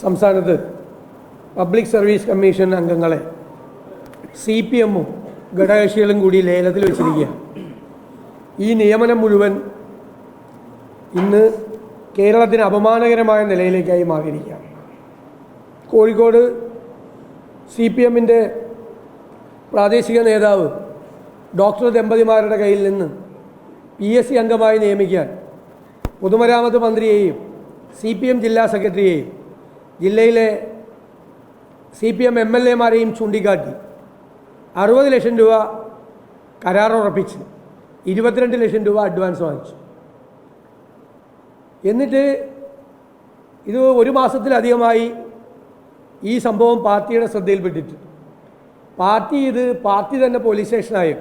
സംസ്ഥാനത്ത് public service commission അംഗങ്ങളെ CPM-ഉം ഘടകകക്ഷികളും കൂടി ലേലത്തിൽ വെച്ചിരിക്കുക. ഈ നിയമനം മുഴുവൻ ഇന്ന് കേരളത്തിന് അപമാനകരമായ നിലയിലേക്കായി മാറിയിരിക്കുകയാണ്. കോഴിക്കോട് CPM-ൻ്റെ പ്രാദേശിക നേതാവ് ഡോക്ടർ ദമ്പതിമാരുടെ കയ്യിൽ നിന്ന് PSC അംഗമായി നിയമിക്കാൻ പൊതുമരാമത്ത് മന്ത്രിയെയും CPM ജില്ലാ സെക്രട്ടറിയെയും ജില്ലയിലെ CPM MLA-മാരെയും ചൂണ്ടിക്കാട്ടി 60 ലക്ഷം രൂപ കരാർ ഉറപ്പിച്ച് 22 ലക്ഷം രൂപ അഡ്വാൻസ് വാങ്ങിച്ചു. എന്നിട്ട് ഇത് ഒരു മാസത്തിലധികമായി ഈ സംഭവം പാർട്ടിയുടെ ശ്രദ്ധയിൽപ്പെട്ടിട്ട് പാർട്ടി തന്നെ പോലീസ് സ്റ്റേഷനായും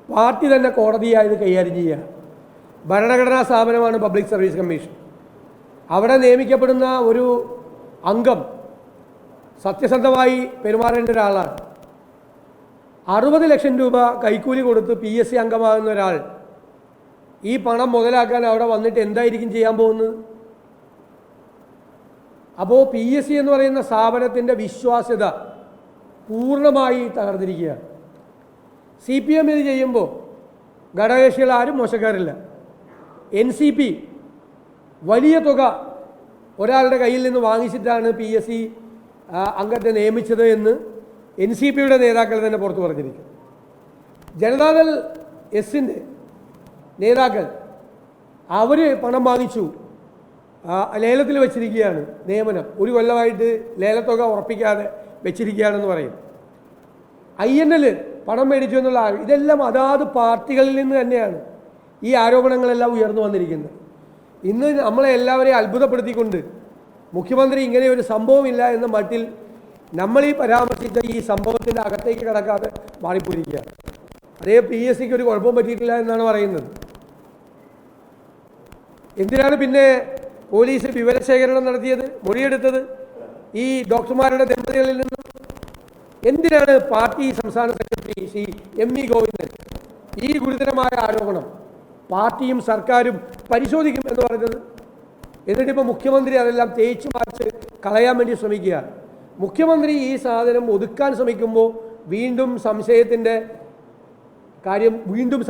പാർട്ടി തന്നെ കോടതിയായത് കൈകാര്യം ചെയ്യുക. ഭരണഘടനാ സ്ഥാപനമാണ് പബ്ലിക് സർവീസ് കമ്മീഷൻ. അവിടെ നിയമിക്കപ്പെടുന്ന ഒരു അംഗം സത്യസന്ധമായി പെരുമാറേണ്ട ഒരാളാണ്. 60 ലക്ഷം രൂപ കൈക്കൂലി കൊടുത്ത് PSC അംഗമാകുന്ന ഒരാൾ ഈ പണം മുതലാക്കാൻ അവിടെ വന്നിട്ട് എന്തായിരിക്കും ചെയ്യാൻ പോകുന്നത്? അപ്പോൾ PSC എന്ന് പറയുന്ന സ്ഥാപനത്തിൻ്റെ വിശ്വാസ്യത പൂർണ്ണമായി തകർന്നിരിക്കുകയാണ്. CPM ഇത് ചെയ്യുമ്പോൾ ഘടകകക്ഷികൾ ആരും മോശക്കാരില്ല. NCP വലിയ തുക ഒരാളുടെ കയ്യിൽ നിന്ന് വാങ്ങിച്ചിട്ടാണ് PSC അംഗത്തെ നിയമിച്ചത് എന്ന് NCPയുടെ നേതാക്കൾ തന്നെ പുറത്തു പറഞ്ഞിരിക്കും. ജനതാദൾ എസിൻ്റെ നേതാക്കൾ അവർ പണം വാങ്ങിച്ചു, ലേലത്തിൽ വെച്ചിരിക്കുകയാണ്. നിയമനം ഒരു കൊല്ലമായിട്ട് ലേലത്തുക ഉറപ്പിക്കാതെ വെച്ചിരിക്കുകയാണെന്ന് പറയും. INL പണം മേടിച്ചു എന്നുള്ള ഇതെല്ലാം അതാത് പാർട്ടികളിൽ നിന്ന് തന്നെയാണ് ഈ ആരോപണങ്ങളെല്ലാം ഉയർന്നു വന്നിരിക്കുന്നത്. ഇന്ന് നമ്മളെ എല്ലാവരെയും അത്ഭുതപ്പെടുത്തിക്കൊണ്ട് മുഖ്യമന്ത്രി ഇങ്ങനെ ഒരു സംഭവമില്ല എന്ന മട്ടിൽ നമ്മൾ ഈ പരാമർശിച്ച ഈ സംഭവത്തിൻ്റെ അകത്തേക്ക് കടക്കാതെ മാറിപ്പോയിരിക്കുകയാണ്. അതേ PSCക്ക് ഒരു കുഴപ്പവും പറ്റിയിട്ടില്ല എന്നാണ് പറയുന്നത്. എന്തിനാണ് പിന്നെ പോലീസ് വിവരശേഖരണം നടത്തിയത്, മൊഴിയെടുത്തത് ഈ ഡോക്ടർമാരുടെ ദമ്പതികളിൽ നിന്ന്? എന്തിനാണ് പാർട്ടി സംസ്ഥാന സെക്രട്ടറി ശ്രീ MV ഗോവിന്ദൻ ഈ ഗുരുതരമായ ആരോപണം പാർട്ടിയും സർക്കാരും പരിശോധിക്കും എന്ന് പറഞ്ഞത്? എന്നിട്ടിപ്പോൾ മുഖ്യമന്ത്രി അതെല്ലാം തേച്ചു മാച്ച് കളയാൻ വേണ്ടി ശ്രമിക്കുകയാണ്. മുഖ്യമന്ത്രി ഈ സാധനം ഒതുക്കാൻ ശ്രമിക്കുമ്പോൾ വീണ്ടും സംശയത്തിൻ്റെ കാര്യം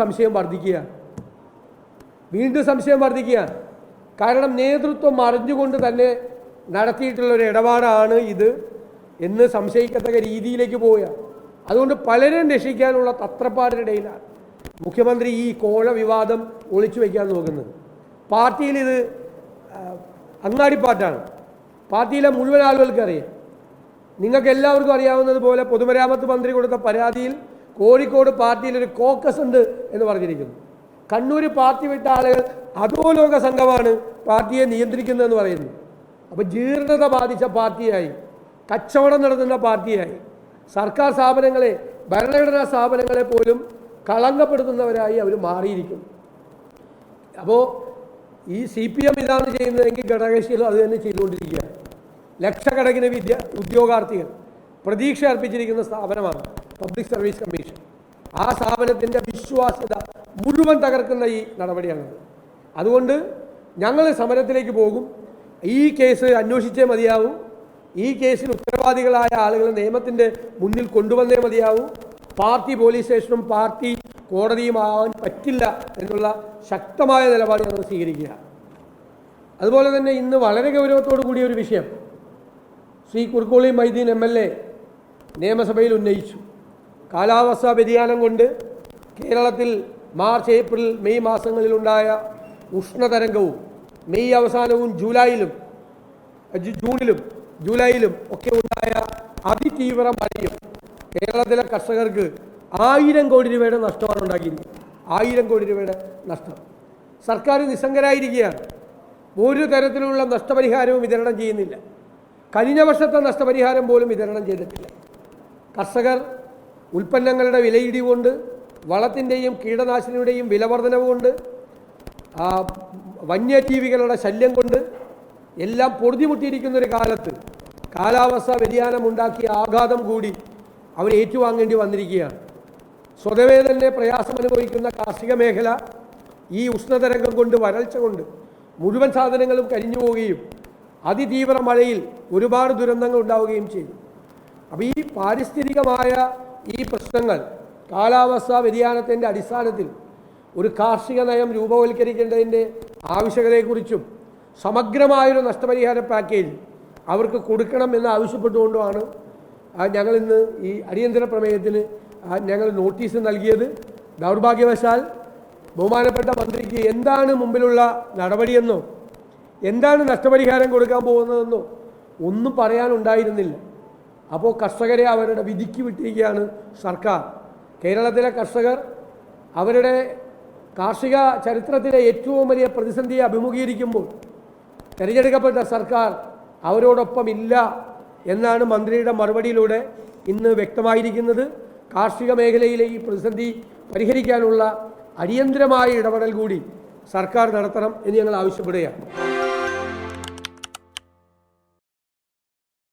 സംശയം വർദ്ധിക്കുകയാണ്. കാരണം നേതൃത്വം അറിഞ്ഞുകൊണ്ട് തന്നെ നടത്തിയിട്ടുള്ളൊരു ഇടപാടാണ് ഇത് എന്ന് സംശയിക്കത്തക്ക രീതിയിലേക്ക് പോവുകയാണ്. അതുകൊണ്ട് പലരും രക്ഷിക്കാനുള്ള തത്രപ്പാടിനിടയിലാണ് മുഖ്യമന്ത്രി ഈ കോഴ വിവാദം ഒളിച്ചു വയ്ക്കാൻ നോക്കുന്നത്. പാർട്ടിയിൽ ഇത് അങ്ങാടിപ്പാട്ടാണ്. പാർട്ടിയിലെ മുഴുവൻ ആളുകൾക്കറിയാം. നിങ്ങൾക്ക് എല്ലാവർക്കും അറിയാവുന്നതുപോലെ പൊതുമരാമത്ത് മന്ത്രി കൊടുത്ത പരാതിയിൽ കോഴിക്കോട് പാർട്ടിയിലൊരു കോക്കസ് ഉണ്ട് എന്ന് പറഞ്ഞിരിക്കുന്നു. കണ്ണൂർ പാർട്ടി വിട്ട ആളുകൾ അധോലോക സംഘമാണ് പാർട്ടിയെ നിയന്ത്രിക്കുന്നതെന്ന് പറയുന്നു. അപ്പോൾ ജീർണത ബാധിച്ച പാർട്ടിയായി, കച്ചവടം നടത്തുന്ന പാർട്ടിയായി, സർക്കാർ സ്ഥാപനങ്ങളെ, ഭരണഘടനാ സ്ഥാപനങ്ങളെ പോലും കളങ്കപ്പെടുത്തുന്നവരായി അവർ മാറിയിരിക്കുന്നു. അപ്പോൾ ഈ CPM ഇതാണ് ചെയ്യുന്നതെങ്കിൽ ഘടകകക്ഷികൾ അത് തന്നെ ചെയ്തുകൊണ്ടിരിക്കുകയാണ്. ലക്ഷക്കണക്കിന് ഉദ്യോഗാർത്ഥികൾ പ്രതീക്ഷ അർപ്പിച്ചിരിക്കുന്ന സ്ഥാപനമാണ് പബ്ലിക് സർവീസ് കമ്മീഷൻ. ആ സ്ഥാപനത്തിൻ്റെ വിശ്വാസ്യത മുഴുവൻ തകർക്കുന്ന ഈ നടപടിയാണത്. അതുകൊണ്ട് ഞങ്ങൾ സമരത്തിലേക്ക് പോകും. ഈ കേസ് അന്വേഷിച്ചേ മതിയാവും. ഈ കേസിൽ ഉത്തരവാദികളായ ആളുകളെ നിയമത്തിൻ്റെ മുന്നിൽ കൊണ്ടുവന്നേ മതിയാവൂ. പാർട്ടി പോലീസ് സ്റ്റേഷനും പാർട്ടി കോടതിയും ആവാൻ പറ്റില്ല എന്നുള്ള ശക്തമായ നിലപാട് ഞങ്ങൾ സ്വീകരിക്കുക. അതുപോലെ തന്നെ ഇന്ന് വളരെ ഗൗരവത്തോടു കൂടിയ ഒരു വിഷയം ശ്രീ കുർക്കോളി മൈദീൻ MLA നിയമസഭയിൽ ഉന്നയിച്ചു. കാലാവസ്ഥാ വ്യതിയാനം കൊണ്ട് കേരളത്തിൽ മാർച്ച്, ഏപ്രിൽ, മെയ് മാസങ്ങളിലുണ്ടായ ഉഷ്ണതരംഗവും മെയ് അവസാനവും ജൂലൈയിലും ഒക്കെ ഉണ്ടായ അതിതീവ്ര മഴയും കേരളത്തിലെ കർഷകർക്ക് 1000 കോടി രൂപയുടെ നഷ്ടമാണ് ഉണ്ടാക്കിയിരിക്കുന്നത്. 1000 കോടി രൂപയുടെ നഷ്ടം. സർക്കാർ നിസ്സംഗരായിരിക്കുകയാണ്. ഒരു തരത്തിലുള്ള നഷ്ടപരിഹാരവും വിതരണം ചെയ്യുന്നില്ല. കഴിഞ്ഞ വർഷത്തെ നഷ്ടപരിഹാരം പോലും വിതരണം ചെയ്തിട്ടില്ല. കർഷകർ ഉൽപ്പന്നങ്ങളുടെ വിലയിടിവുകൊണ്ട്, വളത്തിൻ്റെയും കീടനാശിനിയുടെയും വിലവർധനവ് കൊണ്ട്, വന്യജീവികളുടെ ശല്യം കൊണ്ട് എല്ലാം പൊറുതിമുട്ടിയിരിക്കുന്നൊരു കാലത്ത് കാലാവസ്ഥാ വ്യതിയാനം ഉണ്ടാക്കിയ ആഘാതം കൂടി അവർ ഏറ്റുവാങ്ങേണ്ടി വന്നിരിക്കുകയാണ്. സ്വതവേ തന്നെ പ്രയാസമനുഭവിക്കുന്ന കാർഷിക മേഖല ഈ ഉഷ്ണതരംഗം കൊണ്ട്, വരൾച്ച കൊണ്ട് മുഴുവൻ സാധനങ്ങളും കരിഞ്ഞു പോവുകയും അതിതീവ്ര മഴയിൽ ഒരുപാട് ദുരന്തങ്ങൾ ഉണ്ടാവുകയും ചെയ്തു. അപ്പോൾ ഈ പാരിസ്ഥിതികമായ ഈ പ്രശ്നങ്ങൾ കാലാവസ്ഥാ വ്യതിയാനത്തിൻ്റെ അടിസ്ഥാനത്തിൽ ഒരു കാർഷിക നയം രൂപവൽക്കരിക്കേണ്ടതിൻ്റെ ആവശ്യകതയെക്കുറിച്ചും സമഗ്രമായൊരു നഷ്ടപരിഹാര പാക്കേജ് അവർക്ക് കൊടുക്കണം എന്ന് ആവശ്യപ്പെട്ടുകൊണ്ടുമാണ് ഞങ്ങളിന്ന് ഈ അടിയന്തര പ്രമേയത്തിന് ഞങ്ങൾ നോട്ടീസ് നൽകിയത്. ദൗർഭാഗ്യവശാൽ ബഹുമാനപ്പെട്ട മന്ത്രിക്ക് എന്താണ് മുമ്പിലുള്ള നടപടിയെന്നോ എന്താണ് നഷ്ടപരിഹാരം കൊടുക്കാൻ പോകുന്നതെന്നോ ഒന്നും പറയാനുണ്ടായിരുന്നില്ല. അപ്പോൾ കർഷകരെ അവരുടെ വിധിക്ക് വിട്ടിരിക്കുകയാണ് സർക്കാർ. കേരളത്തിലെ കർഷകർ അവരുടെ കാർഷിക ചരിത്രത്തിലെ ഏറ്റവും വലിയ പ്രതിസന്ധിയെ അഭിമുഖീകരിക്കുമ്പോൾ തിരഞ്ഞെടുക്കപ്പെട്ട സർക്കാർ അവരോടൊപ്പം ഇല്ല എന്നാണ് മന്ത്രിയുടെ മറുപടിയിലൂടെ ഇന്ന് വ്യക്തമായിരിക്കുന്നത്. കാർഷിക മേഖലയിലെ ഈ പ്രതിസന്ധി പരിഹരിക്കാനുള്ള അടിയന്തരമായ ഇടപെടൽ കൂടി സർക്കാർ നടത്തണം എന്ന് ഞങ്ങൾ ആവശ്യപ്പെടുകയാണ്.